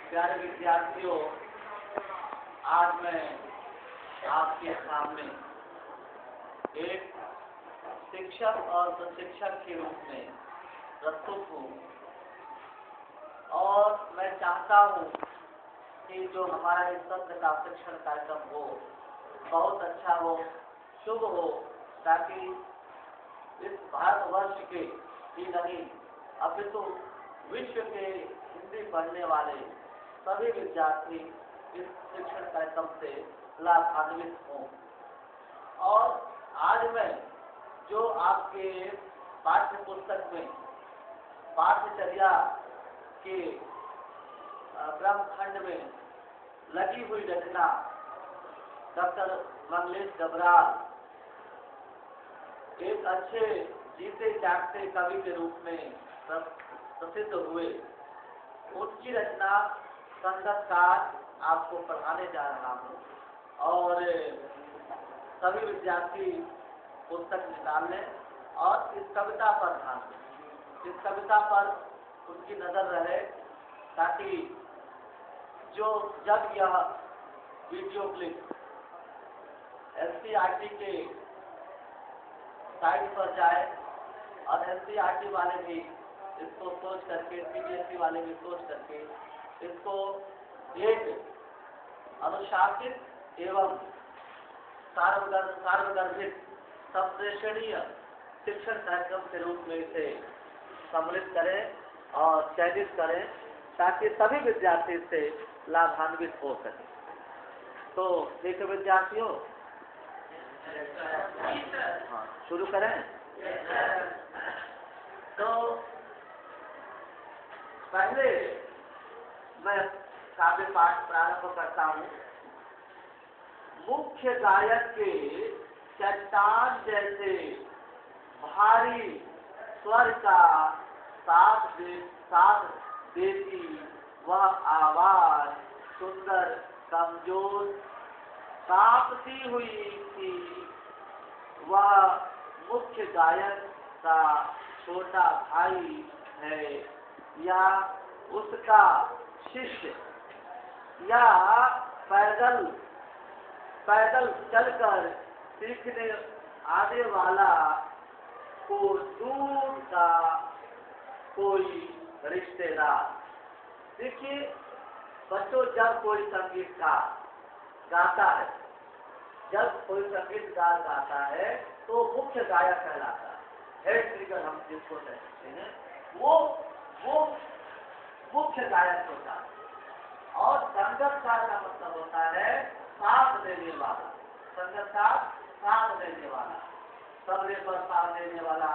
प्यारे विद्यार्थियों, आज मैं आपके सामने एक शिक्षक और प्रशिक्षक के रूप में प्रस्तुत हूँ और मैं चाहता हूँ कि जो हमारा इस सत्र का शिक्षण कार्यक्रम हो बहुत अच्छा हो, शुभ हो, ताकि इस भारतवर्ष के ही नहीं अपितु विश्व के हिंदी पढ़ने वाले सभी विद्यार्थी इस शिक्षण कार्यक्रम से लाभान्वित हों। और आज मैं जो आपके पाठ्य पुस्तक में पाठ्यचर्या के क्रमखंड में लगी हुई रचना डॉक्टर मंगलेश डबराल एक अच्छे जीते जागते कवि के रूप में प्रसिद्ध हुए, उनकी रचना संगतकार आपको पढ़ाने जा रहा हूँ। और सभी विद्यार्थी पुस्तक निकाल लें और इस कविता पर ध्यान दें, इस कविता पर उनकी नजर रहे, ताकि जब यह वीडियो क्लिप एनसीईआरटी के साइट पर जाए और एनसीईआरटी वाले भी इसको सोच करके, सीबीएसई वाले भी सोच करके इसको एक अनुशासित एवं सार्वगर्भित संप्रेषणीय शिक्षण कार्यक्रम के रूप में इसे सम्मिलित करें और चयनित करें, ताकि सभी विद्यार्थी इससे लाभान्वित हो सके। तो ठीक है विद्यार्थियों, हाँ शुरू करें। तो पहले मैं काव्य पाठ प्रारंभ करता हूँ। मुख्य गायक के चट्टान जैसे भारी स्वर का साथ देती वह आवाज सुंदर कमजोर कांपती हुई थी। वह मुख्य गायक का छोटा भाई है या उसका शिष्य, या पैदल चलकर सीखने आने वाला को दूर का कोई रिश्तेदार। देखिए बच्चों, जब कोई संगीतकार गाता है, जब कोई संगीतकार गाता है तो मुख्य गायक कहलाता है, हेड सिंगर हम जिसको कहते हैं, वो मुख्य गायक होता है। और संगतकार का मतलब होता है साथ देने वाला। संगतकार साथ देने वाला, तबले पर साथ देने वाला,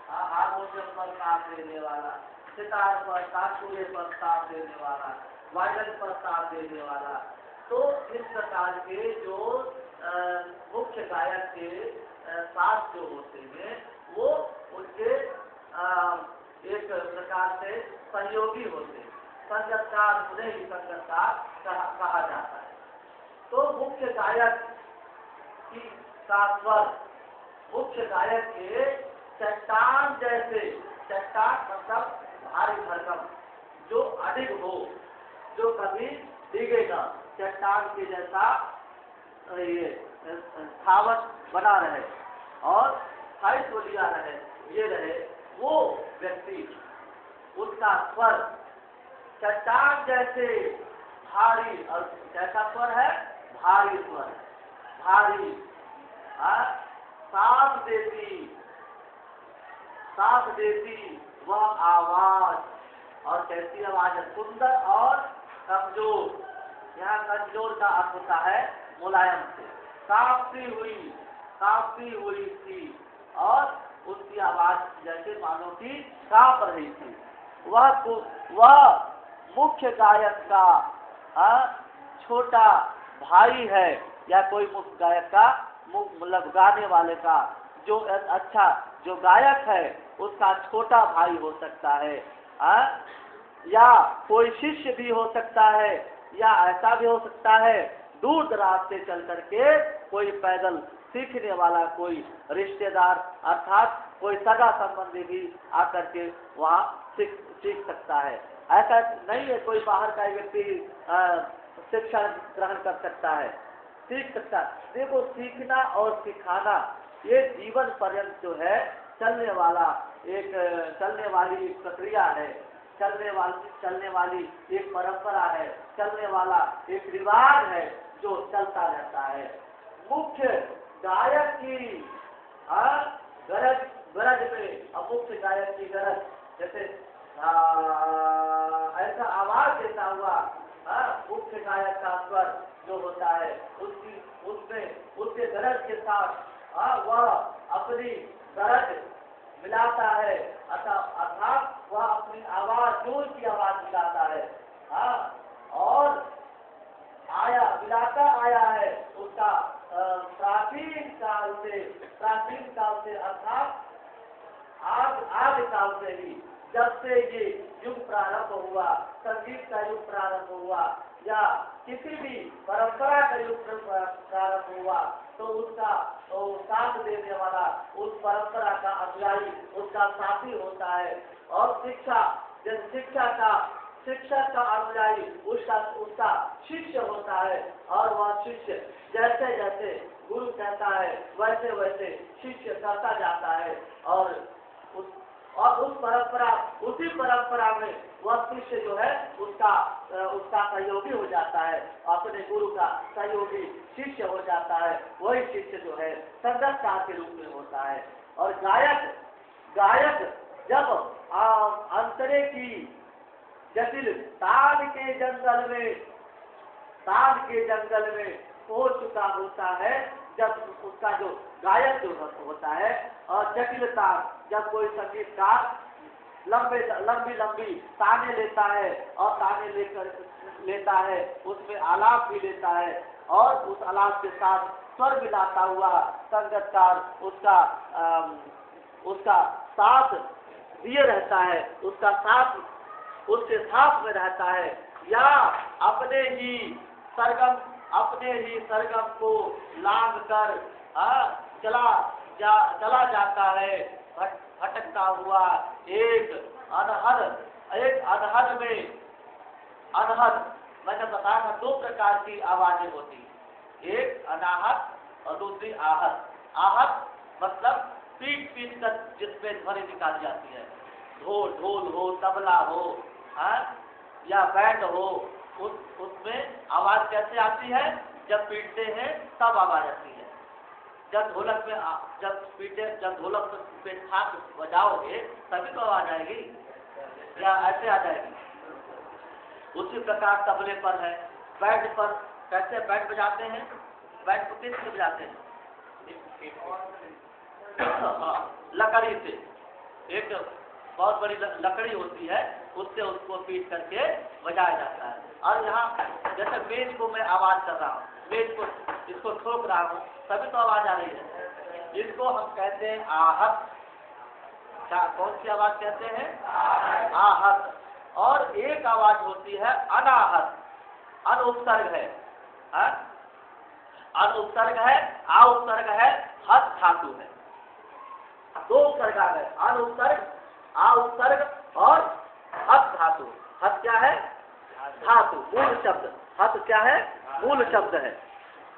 हारमोनियम पर साथ देने वाला, सितार पर, ताशुरे पर साथ देने वाला, वायलिन पर साथ देने वाला। तो इस प्रकार के जो मुख्य गायक के साथ जो होते हैं वो उनके एक प्रकार से सहयोगी होते हैं। संगतकार, उन्हें ही संगतकार कहा जाता है। तो मुख्य गायक की का स्वर, मुख्य गायक के चट्टान जैसे, चट्टान मतलब भारी भरकम, जो अडिग हो, जो कभी डिगेगा, चट्टान के जैसा ये स्थावत बना रहे और स्थायित्व लिया रहे, ये रहे, वो व्यक्ति, उसका स्वर चट्टान जैसे भारी, और कैसा स्वर है? भारी स्वर, भारी, साथ देती वह आवाज। और कैसी आवाज है? सुंदर और कमजोर। यहाँ कमजोर का अर्थ होता है मुलायम से। कांपती हुई थी और उसकी आवाज जैसे मानो कि कांप रही थी। वह मुख्य गायक का छोटा भाई है, या कोई मुख्य गायक का मतलब गाने वाले का जो अच्छा जो गायक है उसका छोटा भाई हो सकता है, या कोई शिष्य भी हो सकता है, या ऐसा भी हो सकता है दूर दराज से चल करके कोई पैदल सीखने वाला कोई रिश्तेदार, अर्थात कोई सगा संबंधी भी आकर के वहाँ सीख सकता है। ऐसा नहीं है कोई बाहर का व्यक्ति शिक्षा ग्रहण कर सकता है, सीख सकता है। देखो सीखना और सिखाना ये जीवन पर्यंत जो है चलने वाली एक प्रक्रिया है, चलने वाली एक परंपरा है, चलने वाला एक रिवाज है जो चलता रहता है। मुख्य गायक की गरज में, और मुख्य गायक की गरज जैसे ऐसा आवाज देता हुआ मुख्य गायक का स्वर जो होता है उसके गरज के साथ वह अपनी गरज मिलाता है, अर्थात वह अपनी आवाज जोर की आवाज मिलाता है और मिलाता आया है उसका प्राचीन काल से अर्थात आदि काल से ही, जब से ये युग प्रारंभ हुआ, संगीत का युग प्रारंभ हुआ या किसी भी परंपरा का युग प्रारंभ हुआ, तो उसका साथ देने वाला उस परंपरा का अनुयायी उसका साथी होता है। और शिक्षक का अनुयायी उसका शिष्य होता है। और वह शिष्य जैसे जैसे गुरु कहता है वैसे वैसे शिष्य करता जाता है और उसी परंपरा में वह शिष्य जो है उसका सहयोगी हो जाता है, अपने गुरु का सहयोगी शिष्य हो जाता है। वही शिष्य जो है संगतकार के रूप में होता है। और गायक जब अंतरे की जटिल ताल के जंगल में हो चुका होता है, जब उसका जो गायक जो होता है और जटिलता, जब कोई संगीतकार लंबी ताने लेता है और ताने लेता है, उसमें आलाप भी लेता है और उस आलाप के साथ स्वर मिलाता हुआ संगीतकार उसका साथ दिए रहता है, उसके साथ में रहता है, या अपने ही सरगम को लांग कर चला जाता है, भटकता हुआ एक अनहद मैंने बताया था 2 प्रकार की आवाजें होती है, एक अनाहत और दूसरी आहत। आहत मतलब पीट कर जिसमें ध्वनि निकाली जाती है, ढोल हो, तबला हो या बैंड हो, उसमें आवाज कैसे आती है? जब पीटते हैं तब आवाज आती है। जब ढोलक पे थाप बजाओगे तभी तो आवाज आएगी, या ऐसे आ जाएगी। उसी प्रकार तबले पर है, बैंड पर कैसे बैंड बजाते हैं? बैंड को किससे बजाते हैं? लकड़ी से, एक बहुत बड़ी लकड़ी होती है, उससे उसको पीट करके बजाया जाता है। और यहाँ जैसे मेज को मैं आवाज कर रहा हूँ, मेज को इसको ठोक रहा हूँ, तभी तो आवाज आ रही है। इसको हम कहते हैं आहत। कौन सी आवाज कहते हैं? आहत। और एक आवाज होती है अनाहत, अनुपसर्ग है, अनुपसर्ग है, उपसर्ग है, हत धातु है। 2 उपसर्ग आ गए, अनुपसर्ग, उपसर्ग और हत धातु। हत क्या है? धातु, मूल शब्द। हत क्या है? मूल शब्द है।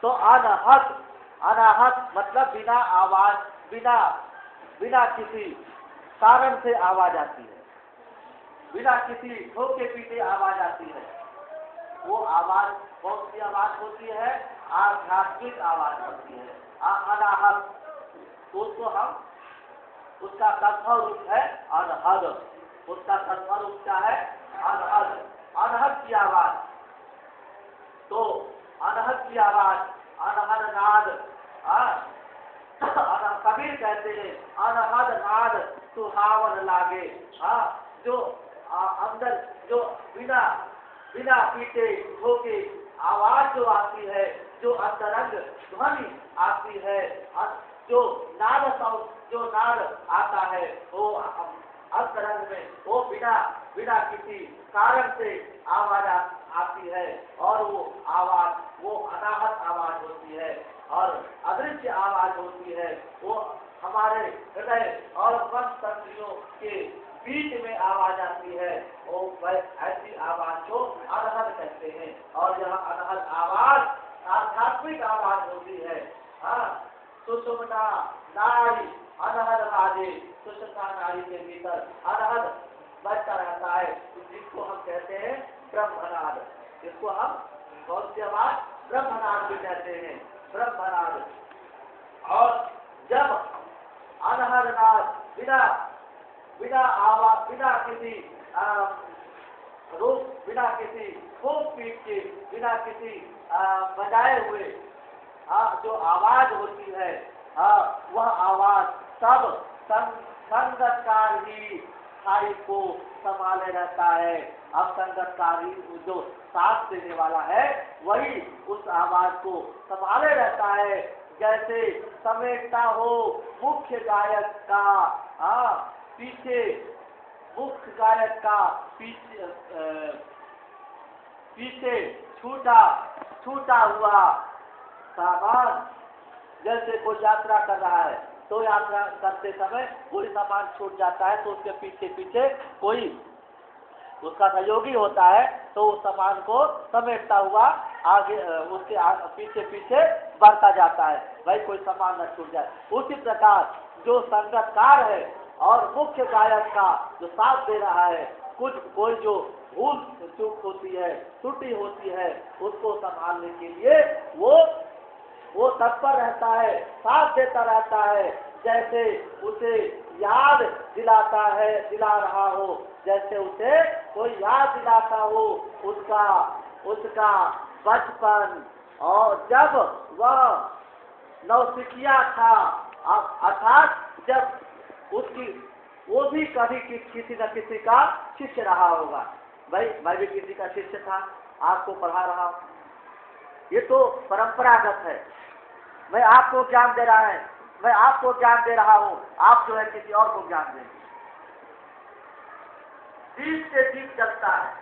तो अनाहत मतलब बिना आवाज, बिना किसी कारण से आवाज आती है, बिना किसी ठोके पीटे आवाज आती है। वो आवाज कौन सी आवाज होती है? आध्यात्मिक आवाज होती है, अनाहत। उसको हम, उसका तत्व रूप है अनहद। उसका तत्व रूप क्या है? अनहद। अनहद की आवाज, तो अनहद की आवाज, अनहद नाद, कबीर कहते हैं अनहद नाद सुहावन लागे। जो अंदर जो बिना पीटे ठोके आवाज जो आती है, जो अंतरंग ध्वनि आती है, जो नाद आता है, वो अंतरंग में वो बिना किसी कारण से आवाज आती है, और वो आवाज वो अनाहत आवाज होती है और अदृश्य आवाज होती है। वो हमारे हृदय और मन तंत्रियों के बीच में आवाज आती है, वो ऐसी आवाज को अनहद कहते हैं। और यह अनहद आवाज आध्यात्मिक आवाज होती है। सुषुम्ना नाड़ी अनहद बाजे, सुषुम्ना नाड़ी के भीतर अनहद बजता रहता है, जिसको हम कहते हैं ब्रह्मनाद। जिसको हम कौन सी आवाज? ब्रह्मनाद भी कहते हैं, ब्रह्मनाद। और जब अनहद नाद बिना आवाज, बिना किसी रूप, बिना किसी फूंक पीट के, बिना किसी बजाए हुए जो आवाज होती है, वह आवाज सब संगतकार ही स्थायी को संभाले रहता है। अब संगतकारी जो साथ देने वाला है वही उस आवाज को संभाले रहता है। जैसे समेटता हो मुख्य गायक का पीछे, मुख्य गायक का पीछे छूटा हुआ सामान। जैसे कोई यात्रा कर रहा है तो यात्रा करते समय कोई सामान छूट जाता है तो उसके पीछे पीछे कोई उसका सहयोगी होता है, तो उस सामान को समेटता हुआ आगे उसके पीछे पीछे बढ़ता जाता है, भाई कोई सामान न छूट जाए। उसी प्रकार जो संगतकार है और मुख्य गायक का जो साथ दे रहा है, कोई जो भूल चूक होती है, त्रुटि होती है, उसको संभालने के लिए वो तत्पर रहता है, साथ देता रहता है। जैसे उसे याद दिला रहा हो, जैसे उसे कोई याद दिलाता हो उसका बचपन, और जब वह नौसिखिया था, अर्थात जब वो भी कभी किसी न किसी का शिष्य रहा होगा। भाई मैं भी किसी का शिष्य था, आपको पढ़ा रहा हूँ, ये तो परंपरागत है। मैं आपको ज्ञान दे रहा हूँ, आप जो है किसी और को ज्ञान देंगे। दीप से दीप जलता है,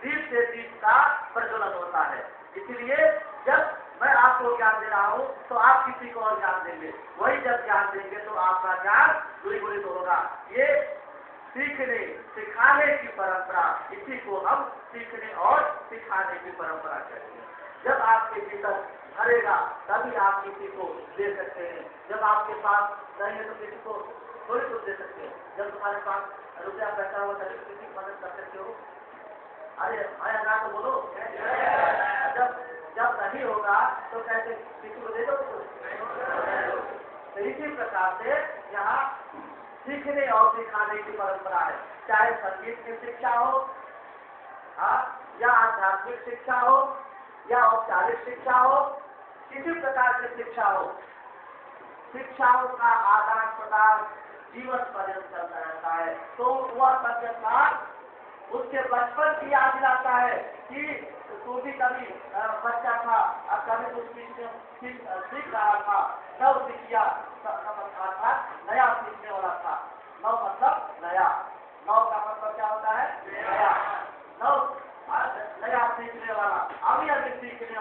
दीप से दीप का प्रज्वलन होता है। इसलिए जब मैं आपको ज्ञान दे रहा हूँ तो आप किसी को और ज्ञान देंगे, वही जब ज्ञान देंगे तो आपका ज्ञान द्विगुणित होगा। ये सीखने सिखाने की परंपरा, इसी को हम सीखने और सिखाने की परंपरा कहते हैं। जब आपके भीतर भरेगा तभी आप किसी को दे सकते हैं। जब आपके पास नहीं है तो किसी को थोड़ी कुछ दे सकते हैं। जब तुम्हारे पास रुपया पैसा होगा तभी किसी की मदद कर सकते हो। अरे आया ना तो बोलो। जब नहीं होगा तो कैसे किसी को दे दो? तो इसी प्रकार से यहाँ सीखने और सिखाने की परंपरा है। चाहे संगीत की शिक्षा हो, या आध्यात्मिक शिक्षा हो, या औपचारिक शिक्षा हो, किसी प्रकार की शिक्षा हो, शिक्षाओं का आदान प्रदान जीवन पर्यंत चलता रहता है। तो वह संगतकार उसके बचपन की याद दिलाता है कि तू भी कभी बच्चा था और कभी कुछ सीख रहा था, नव सिखिया था, नया सीखने वाला था। नव मतलब नया, नव का मतलब क्या होता है? नया, नया सीखने वाला, अभी सीखने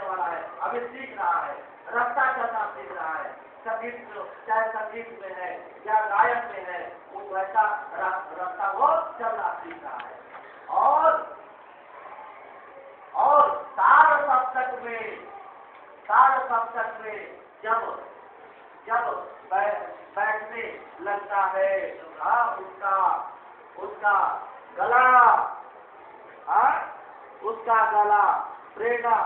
वाला है, अभी सीख रहा है, रास्ता चलना सीख रहा है। संगीत चाहे संगीत में है या गायन में है, वो वैसा रास्ता वो चलना सीख रहा है। और सार सप्तक में जब बैठने लगता है, उसका गला प्रेरणा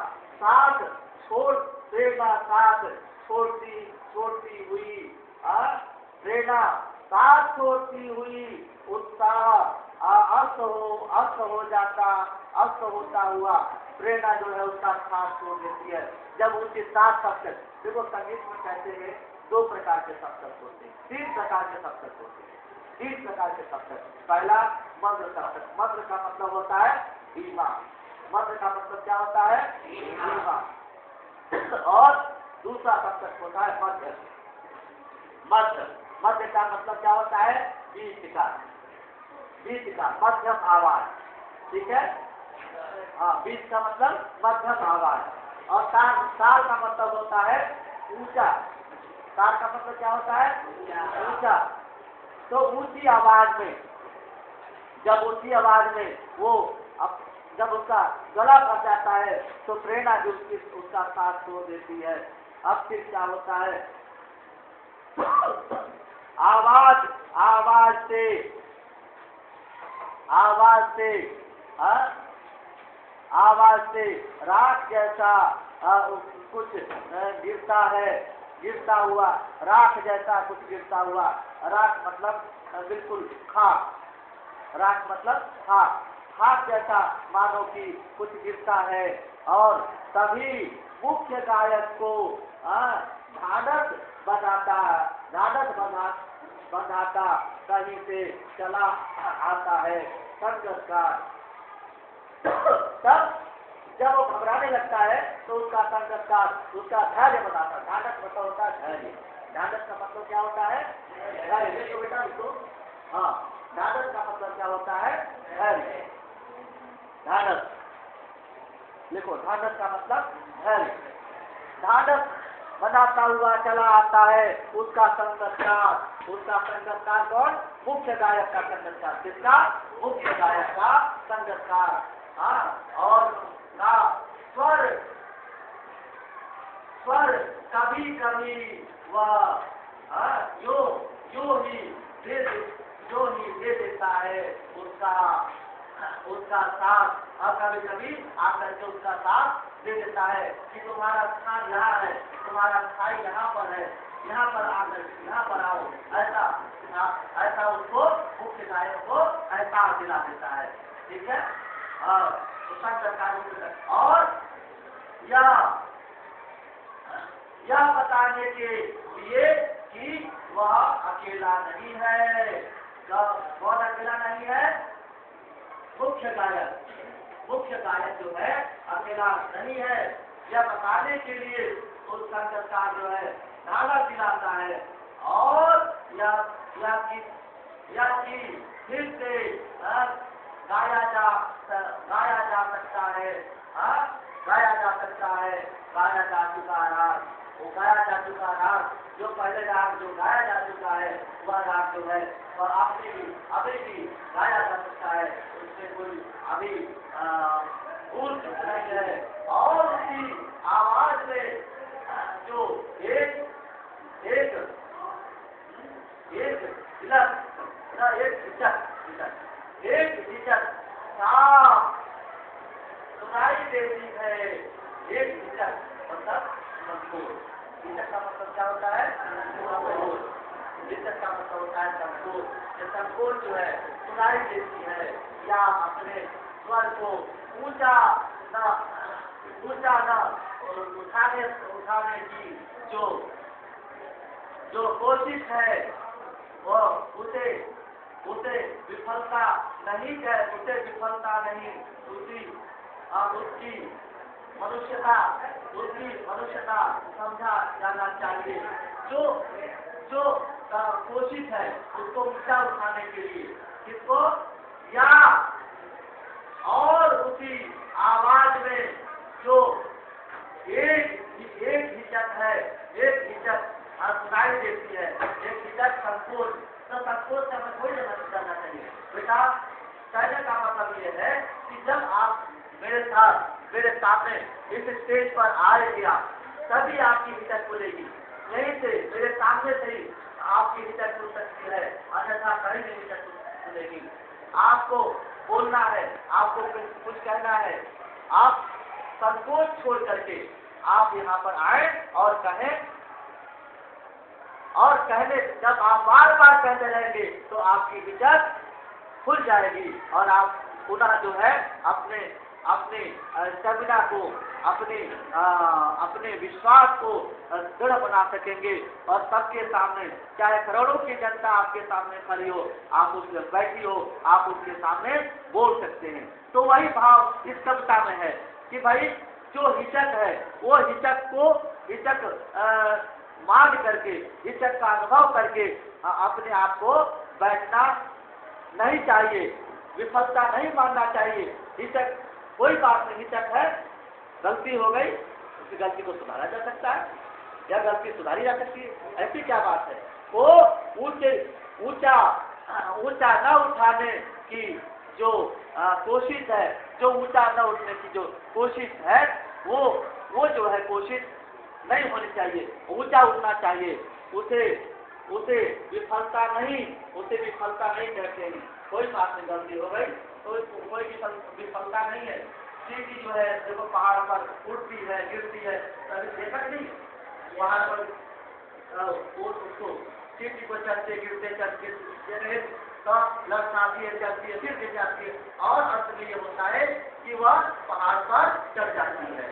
साथ छोड़ती हुई उत्साह अस्त होता हुआ प्रेरणा जो है उसका साथ छोड़ देती है। जब उसके साथ सप्तक, देखो संगीत में कहते हैं 2 प्रकार के सप्तक होते हैं, 3 प्रकार के सप्तक होते हैं, 3 प्रकार के सप्तक। पहला मध्य सप्तक, मध्य का मतलब होता है धीमा, मध्य का मतलब क्या होता है? धीमा। और दूसरा सप्तक होता है मध्य। मध्य का मतलब क्या होता है? बीच का मध्यम आवाज, ठीक है? बीच का मतलब मध्यम आवाज। और ताल का मतलब होता है ऊंचा। ताल का मतलब क्या होता है? ऊंचा। तो ऊंची आवाज में, जब ऊंची आवाज में वो जब उसका गला फंस जाता है तो प्रेरणा भी उसका साथ छोड़ देती है। अब फिर क्या होता है, आवाज से राख जैसा कुछ गिरता है, गिरता हुआ राख जैसा कुछ गिरता हुआ। राख मतलब बिल्कुल खाक, राख मतलब खाक, खाक जैसा मानो कि कुछ गिरता है। और तभी मुख्य गायक को ढाढ़स बंधाता कहीं से चला आता है संगतकार। तब जब वो घबराने लगता है तो उसका संगतकार उसका धैर्य बताता है। ढाढ़स मतलब होता है धैर्य। ढाढ़स का मतलब क्या होता है? धैर्य। देखो बेटा इसको, हाँ, ढाढ़स का मतलब क्या होता है? धैर्य। ढाढ़स लिखो, ढाढ़स का मतलब धैर्य। ढाढ़स बनाता हुआ चला आता है उसका संगतकार। उसका संगतकार कौन? मुख्य गायक का संगतकार। किसका? मुख्य गायक का संगतकार। हाँ, और का स्वर कभी कभी वह जो ही दे देता है उसका साथ। और कभी कभी आकर के उसका साथ दे देता है कि तुम्हारा स्थान यहाँ है, तुम्हारा स्थाई यहाँ पर है, यहाँ पर आकर यहाँ पर आओ। ऐसा उसको मुख्य गायक को ऐसा दिला देता है। ठीक है। और यह बताने के लिए कि वह अकेला नहीं है। कौन अकेला नहीं है? मुख्य गायक जो है अकेला नहीं है। यह बताने के लिए उस संगतकार जो है नारा दिलाता है। और यह फिर से गाया जा सकता है। गाया जा चुका राग, वो गाया जा चुका राग, जो पहले राग जो गाया जा चुका है वह राग जो है और अभी भी गाया जा सकता है। उसमें कोई अभी भूल नहीं है। और उसी आवाज में जो एक हिचक साफ सुनाई देती है। एक हिचक मतलब संकोच। हिचक का मतलब क्या होता है? हिचक का मतलब होता है संकोच। ये संकोच जो है सुनाई देती है या अपने स्वर को ऊंचा न उठाने की जो कोशिश है वो उसे विफलता नहीं है। उसे विफलता नहीं, उसकी मनुष्यता समझा जाना चाहिए। जो कोशिश है उसको ऊंचा उठाने के लिए, किसको? या और उसी आवाज में जो एक हिचक है, एक हिचक सुनाई देती है, एक हिचक संकोच। तो संकोच का मैं थोड़ी जाना चाहिए बेटा। कहने का मतलब ये है कि जब आप मेरे सामने इस स्टेज पर आएगा तभी आपकी हिचक खुलेगी। यहीं से मेरे सामने से ही आपकी हिचक खुल सकती है, अन्यथा कहीं नहीं हिचक खुलेगी। आपको बोलना है, आपको कुछ कहना है, आप संकोच छोड़ करके आप यहाँ पर आए और कहें। और कहने जब आप बार बार कहते रहेंगे तो आपकी हिचक खुल जाएगी और आप पुनः जो है अपने स्टेमिना को, अपने विश्वास को दृढ़ बना सकेंगे। और सबके सामने, चाहे करोड़ों की जनता आपके सामने खड़ी हो, आप उसमें बैठी हो, आप उसके सामने बोल सकते हैं। तो वही भाव इस कविता में है कि भाई जो हिचक है वो हिचक मांग करके, हिचक का अनुभव करके अपने आप को बैठना नहीं चाहिए, विफलता नहीं मानना चाहिए। हिचक कोई बात नहीं, हिचक है, गलती हो गई, उस गलती को सुधारा जा सकता है या गलती सुधारी जा सकती है। ऐसी क्या बात है? वो ऊंचे ऊंचा ऊंचा न उठाने की जो कोशिश है, जो ऊंचा न उठने की जो कोशिश है, वो जो है कोशिश नहीं होनी चाहिए, ऊंचा उठना चाहिए। उसे विफलता नहीं कहते हैं। कोई बात नहीं, गलती हो गई तो कोई विफलता नहीं है। चींटी जो है देखो पहाड़ पर उड़ती है, गिरती है, कभी देखा नहीं वहां पर उसको चींटी को चलते गिरते तो लड़ाती है, चलती है, फिर गिर जाती है, और अंत में ये होता है कि वह पहाड़ पर चढ़ जाती है।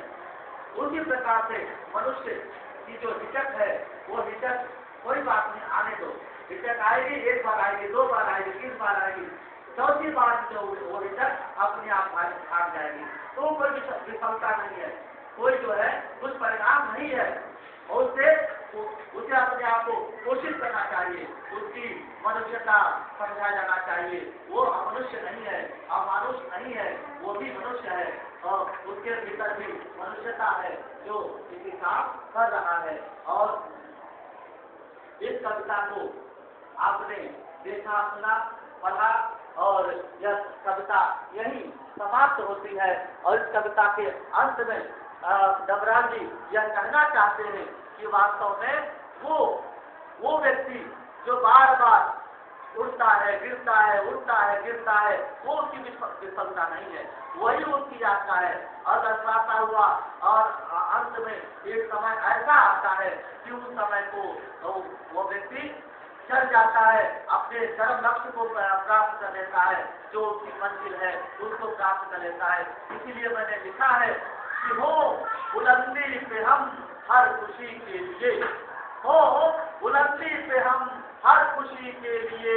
उसी प्रकार से मनुष्य की जो हिचक है, वो हिचक कोई बात नहीं, आने दो। हिचक आएगी, एक बार आएगी, दो बार आएगी, तीन बार आएगी, चौथी बार जो वो हिचक अपने आप भाग जाएगी। तो कोई विफलता नहीं है, कोई जो है दुष्परिणाम नहीं है। और उसे अपने आप को कोशिश करना चाहिए, उसकी मनुष्यता समझा जाना चाहिए। वो अमनुष्य नहीं है, अमानुष नहीं है, वो भी मनुष्य है, और उसके भीतर भी मनुष्यता है जो इसी काम कर रहा है। और इस कविता को आपने देखा, सुना, पढ़ा, और यह कविता यही समाप्त होती है। और इस कविता के अंत में डबराल जी यह कहना चाहते हैं कि वास्तव में वो व्यक्ति जो बार बार उड़ता है, गिरता है, उड़ता है, गिरता है, वो उसकी विफलता नहीं है, वही उसकी यात्रा है। और दर्शाता हुआ और अंत में एक समय ऐसा आता है कि उस समय को वो व्यक्ति चढ़ जाता है, अपने चरम लक्ष्य को प्राप्त कर लेता है, जो उसकी मंजिल है उसको प्राप्त कर लेता है। इसीलिए मैंने लिखा है कि हो बुलंदी पे हम हर खुशी के लिए, हो बुलंदी पे हम हर खुशी के लिए,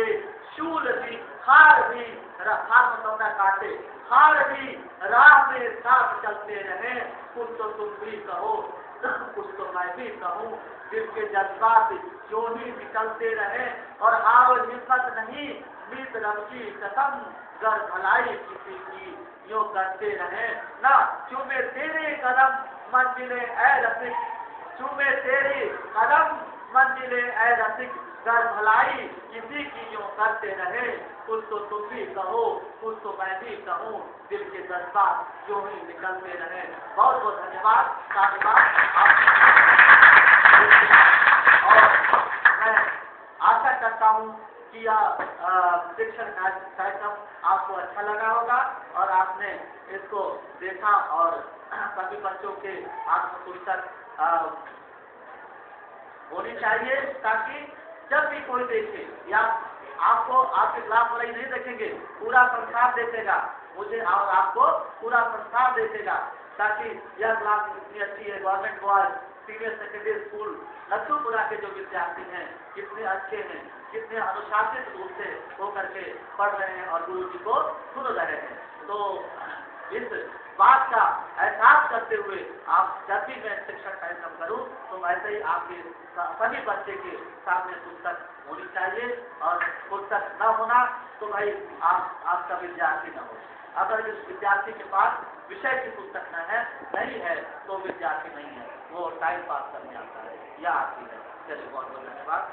शूल भी हार भी काटे, हार भी राह में साथ चलते रहे। कुछ तो तुम भी कहो, कुछ तो मैं भी कहूँ, दिल के जज्बात जो ही निकलते रहे, और हार हिम्मत नहीं, मीत रब की कसम, गर भलाई किसी की यो करते रहे। ना चूमे तेरे कदम मंजिले ऐ रसिक, चूमे तेरे कदम मंजिले ऐ रसिक, गर भलाई किसी की यो करते रहे। कुछ तो तुम भी कहो, कुछ तो मैं भी कहूँ, दिल के जज्बात जो ही निकलते रहे। बहुत बहुत धन्यवाद, साधुवाद। और मैं आशा करता हूँ कि यह शिक्षण कार्यक्रम आपको अच्छा लगा होगा, और आपने इसको देखा, और सभी बच्चों के आत्मपुस्तक होनी चाहिए, ताकि जब भी कोई देखे, या आपको आपके क्लास वाले नहीं देखेंगे, पूरा संसार देखेगा मुझे, और आपको पूरा संसार देखेगा, ताकि यह क्लास इतनी अच्छी है। Government boys senior secondary school Lakshmipura के जो विद्यार्थी हैं, कितने अच्छे हैं, कितने अनुशासित रूप से होकर के पढ़ रहे हैं और गुरु जी को सुन रहे हैं। तो इस बात का एहसास करते हुए आप जब भी मैं शिक्षण कार्यक्रम करूं, तो ऐसे ही आपके सभी बच्चे के सामने पुस्तक होनी चाहिए, और पुस्तक न होना तो भाई आपका विद्यार्थी न हो। अगर इस विद्यार्थी के पास विषय की पुस्तक नहीं है तो विद्यार्थी नहीं है, वो टाइम पास करने आता है या आती है। चलिए बहुत बहुत धन्यवाद।